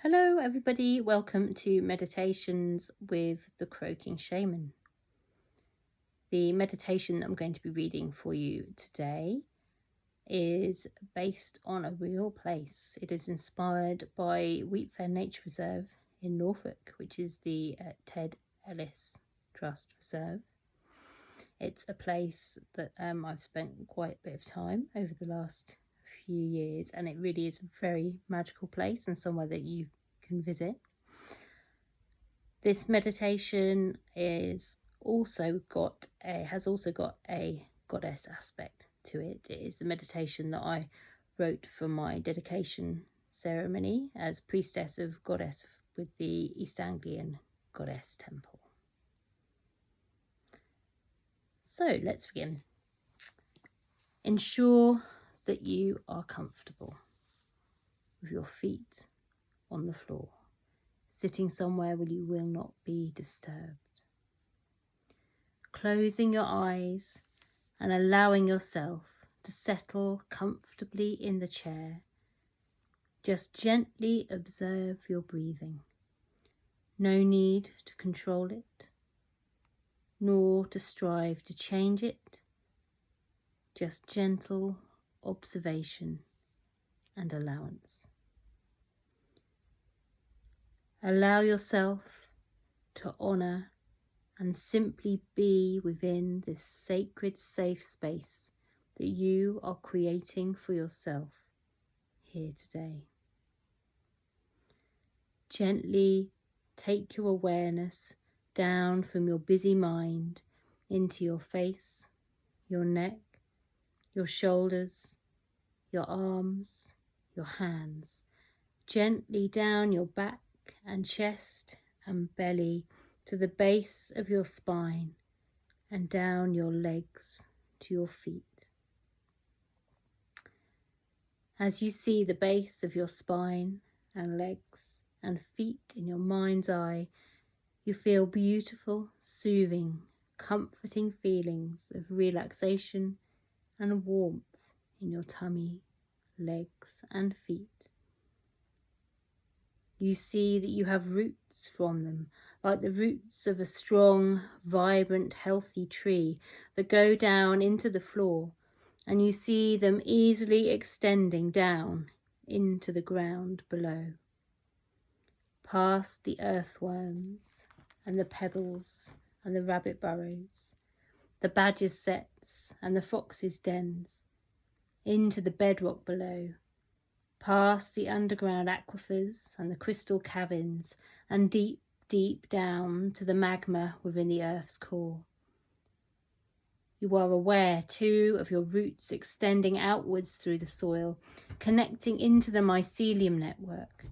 Hello everybody, welcome to Meditations with the Croaking Shaman. The meditation that I'm going to be reading for you today is based on a real place. It is inspired by Wheatfen Nature Reserve in Norfolk, which is the Ted Ellis Trust Reserve. It's a place that I've spent quite a bit of time over the last few years, and it really is a very magical place and somewhere that you can visit. This meditation has also got a goddess aspect to it. It is the meditation that I wrote for my dedication ceremony as Priestess of Goddess with the East Anglian Goddess Temple. So let's begin. Ensure that you are comfortable with your feet on the floor, sitting somewhere where you will not be disturbed. Closing your eyes and allowing yourself to settle comfortably in the chair. Just gently observe your breathing. No need to control it, nor to strive to change it. Just gentle observation and allowance. Allow yourself to honour and simply be within this sacred safe space that you are creating for yourself here today. Gently take your awareness down from your busy mind into your face, your neck, your shoulders, your arms, your hands, gently down your back and chest and belly to the base of your spine and down your legs to your feet. As you see the base of your spine and legs and feet in your mind's eye, you feel beautiful, soothing, comforting feelings of relaxation and warmth in your tummy, legs and feet. You see that you have roots from them, like the roots of a strong, vibrant, healthy tree that go down into the floor, and you see them easily extending down into the ground below, past the earthworms and the pebbles and the rabbit burrows, the badger's setts and the fox's dens, into the bedrock below, past the underground aquifers and the crystal caverns, and deep, deep down to the magma within the earth's core. You are aware, too, of your roots extending outwards through the soil, connecting into the mycelium network,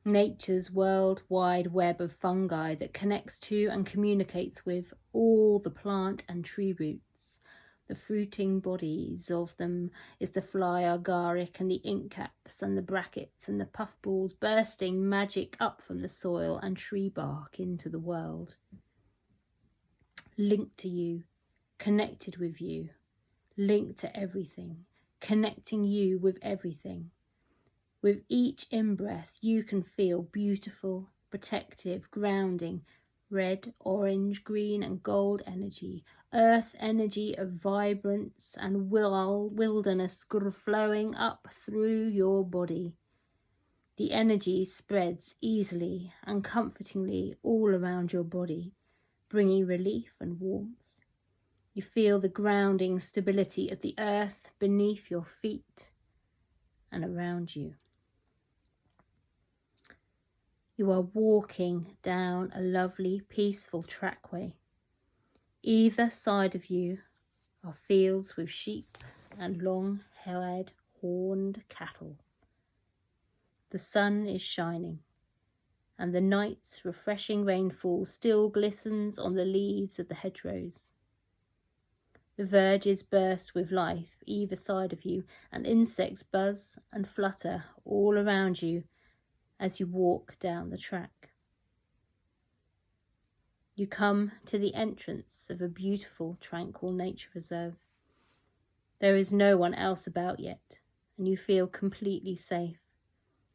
nature's worldwide web of fungi that connects to and communicates with all the plant and tree roots. The fruiting bodies of them is the fly agaric and the ink caps and the brackets and the puffballs bursting magic up from the soil and tree bark into the world. Linked to you, connected with you, linked to everything, connecting you with everything. With each in-breath, you can feel beautiful, protective, grounding, red, orange, green and gold energy, earth energy of vibrance and wilderness flowing up through your body. The energy spreads easily and comfortingly all around your body, bringing relief and warmth. You feel the grounding stability of the earth beneath your feet and around you. You are walking down a lovely, peaceful trackway. Either side of you are fields with sheep and long-haired, horned cattle. The sun is shining, and the night's refreshing rainfall still glistens on the leaves of the hedgerows. The verges burst with life either side of you, and insects buzz and flutter all around you as you walk down the track. You come to the entrance of a beautiful, tranquil nature reserve. There is no one else about yet, and you feel completely safe,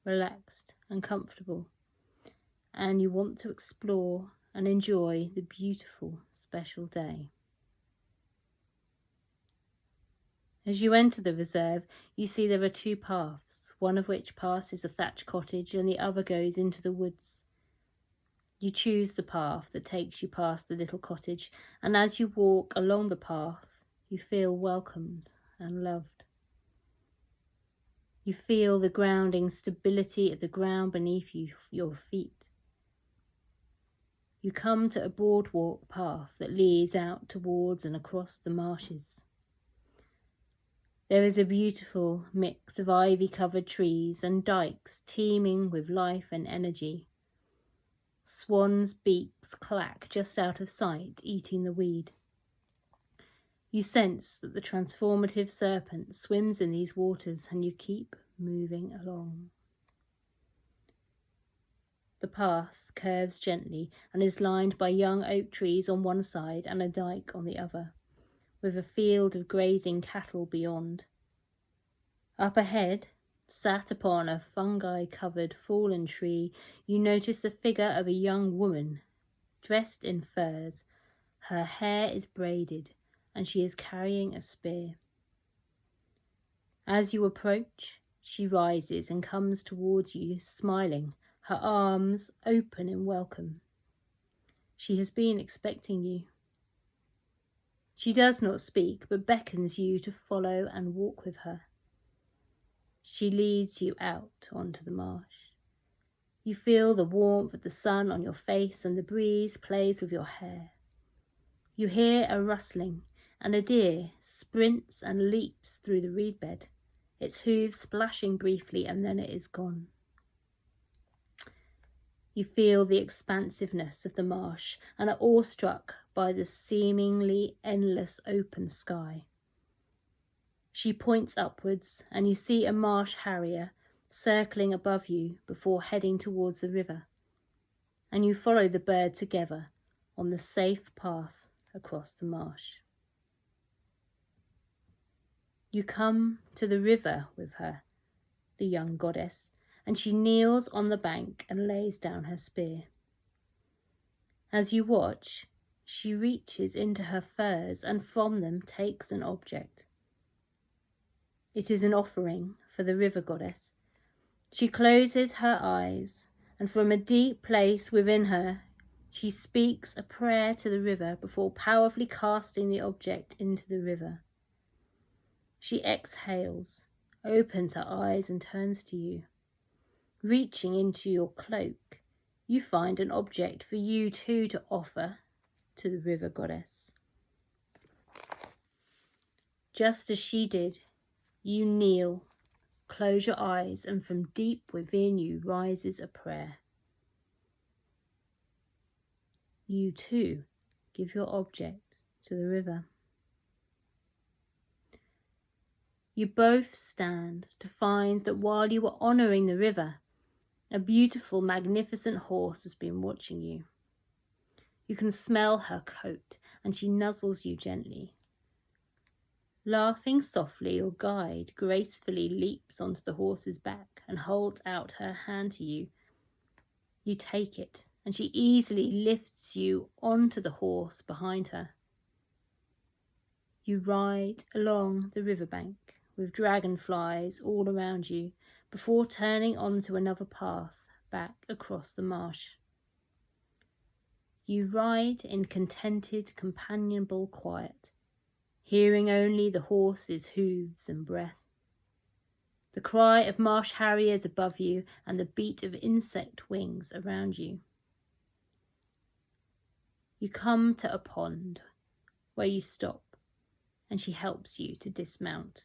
relaxed and comfortable, and you want to explore and enjoy the beautiful, special day. As you enter the reserve, you see there are two paths, one of which passes a thatched cottage and the other goes into the woods. You choose the path that takes you past the little cottage, and as you walk along the path, you feel welcomed and loved. You feel the grounding stability of the ground beneath your feet. You come to a boardwalk path that leads out towards and across the marshes. There is a beautiful mix of ivy-covered trees and dikes teeming with life and energy. Swans' beaks clack just out of sight, eating the weed. You sense that the transformative serpent swims in these waters, and you keep moving along. The path curves gently and is lined by young oak trees on one side and a dike on the other, with a field of grazing cattle beyond. Up ahead, sat upon a fungi-covered fallen tree, you notice the figure of a young woman, dressed in furs. Her hair is braided, and she is carrying a spear. As you approach, she rises and comes towards you, smiling, her arms open in welcome. She has been expecting you. She does not speak, but beckons you to follow and walk with her. She leads you out onto the marsh. You feel the warmth of the sun on your face, and the breeze plays with your hair. You hear a rustling, and a deer sprints and leaps through the reed bed, its hooves splashing briefly, and then it is gone. You feel the expansiveness of the marsh and are awestruck by the seemingly endless open sky. She points upwards, and you see a marsh harrier circling above you before heading towards the river, and you follow the bird together on the safe path across the marsh. You come to the river with her, the young goddess, and she kneels on the bank and lays down her spear. As you watch, she reaches into her furs and from them takes an object. It is an offering for the river goddess. She closes her eyes, and from a deep place within her, she speaks a prayer to the river before powerfully casting the object into the river. She exhales, opens her eyes, and turns to you. Reaching into your cloak, you find an object for you too to offer to the river goddess. Just as she did, you kneel, close your eyes, and from deep within you rises a prayer. You too give your object to the river. You both stand to find that while you were honouring the river, a beautiful, magnificent horse has been watching you. You can smell her coat, and she nuzzles you gently. Laughing softly, your guide gracefully leaps onto the horse's back and holds out her hand to you. You take it, and she easily lifts you onto the horse behind her. You ride along the riverbank with dragonflies all around you before turning onto another path back across the marsh. You ride in contented, companionable quiet, hearing only the horse's hooves and breath, the cry of marsh harriers above you and the beat of insect wings around you. You come to a pond where you stop, and she helps you to dismount.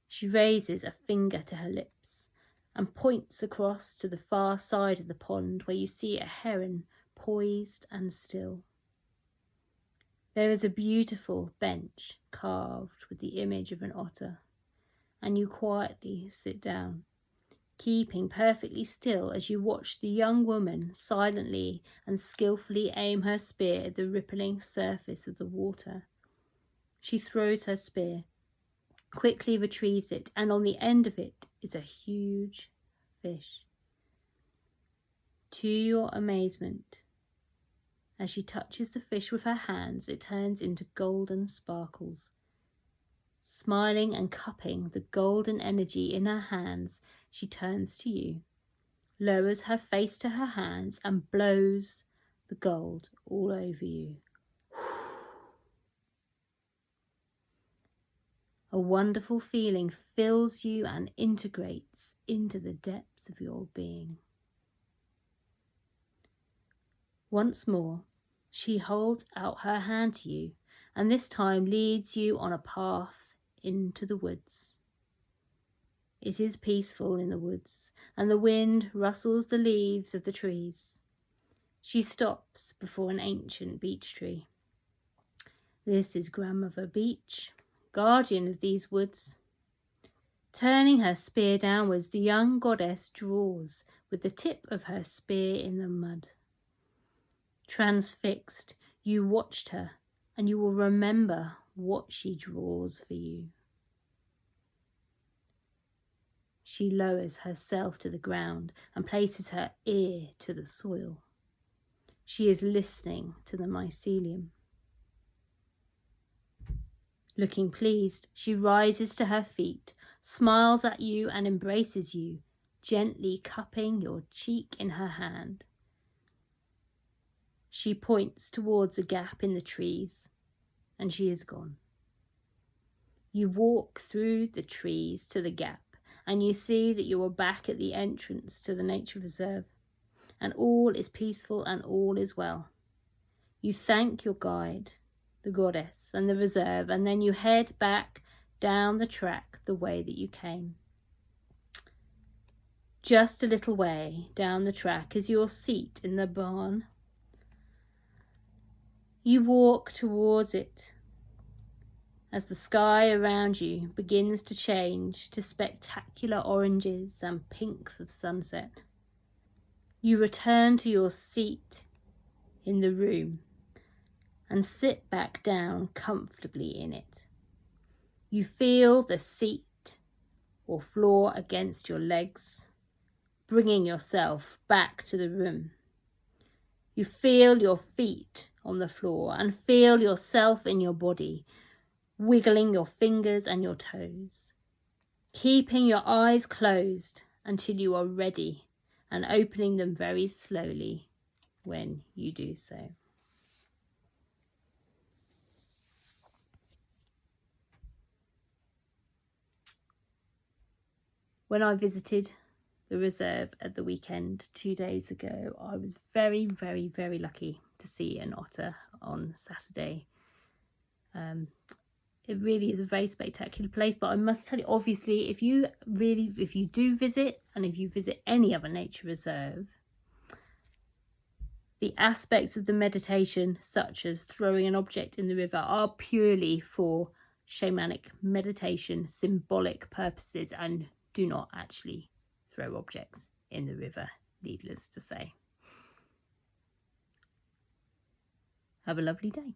She raises a finger to her lips and points across to the far side of the pond where you see a heron poised and still. There is a beautiful bench carved with the image of an otter, and you quietly sit down, keeping perfectly still as you watch the young woman silently and skillfully aim her spear at the rippling surface of the water. She throws her spear, quickly retrieves it, and on the end of it is a huge fish. To your amazement, as she touches the fish with her hands, it turns into golden sparkles. Smiling and cupping the golden energy in her hands, she turns to you, lowers her face to her hands, and blows the gold all over you. A wonderful feeling fills you and integrates into the depths of your being. Once more, she holds out her hand to you, and this time leads you on a path into the woods. It is peaceful in the woods, and the wind rustles the leaves of the trees. She stops before an ancient beech tree. This is Grandmother Beech, guardian of these woods. Turning her spear downwards, the young goddess draws with the tip of her spear in the mud. Transfixed, you watched her, and you will remember what she draws for you. She lowers herself to the ground and places her ear to the soil. She is listening to the mycelium. Looking pleased, she rises to her feet, smiles at you and embraces you, gently cupping your cheek in her hand. She points towards a gap in the trees, and she is gone. You walk through the trees to the gap, and you see that you are back at the entrance to the nature reserve, and all is peaceful and all is well. You thank your guide, the goddess, and the reserve, and then you head back down the track the way that you came. Just a little way down the track is your seat in the barn. You walk towards it as the sky around you begins to change to spectacular oranges and pinks of sunset. You return to your seat in the room and sit back down comfortably in it. You feel the seat or floor against your legs, bringing yourself back to the room. You feel your feet on the floor and feel yourself in your body, wiggling your fingers and your toes, keeping your eyes closed until you are ready and opening them very slowly when you do so. When I visited the reserve at the weekend 2 days ago, I was very, very, very lucky to see an otter on Saturday. It really is a very spectacular place, but I must tell you, obviously, if you do visit, and if you visit any other nature reserve, the aspects of the meditation, such as throwing an object in the river, are purely for shamanic meditation, symbolic purposes, and do not actually throw objects in the river, needless to say. Have a lovely day.